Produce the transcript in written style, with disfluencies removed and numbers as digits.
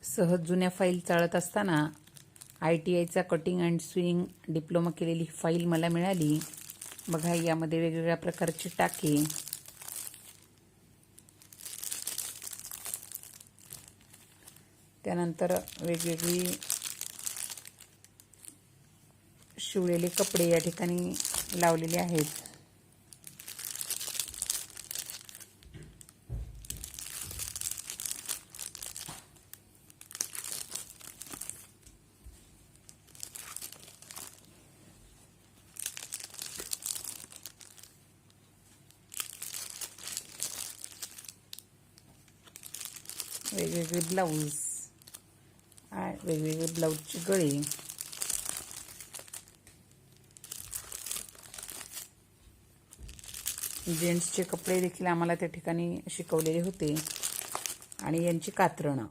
सहज जुन्या फाईल चाळत असताना ITIचा कटिंग अँड स्विंग डिप्लोमा केलेली फाईल मला मिळाली. बघा, यामध्ये वेगवेगळ्या प्रकारचे टाके, त्यानंतर वेगवेगळी शिवलेले कपडे या ठिकाणी लावलेले आहेत. वेगवेगळे ब्लाऊज, वेगवेगळे ब्लाऊजचे गळे, जेंट्सचे कपडे देखील आम्हाला त्या ठिकाणी शिकवलेले होते आणि यांची कात्रणं.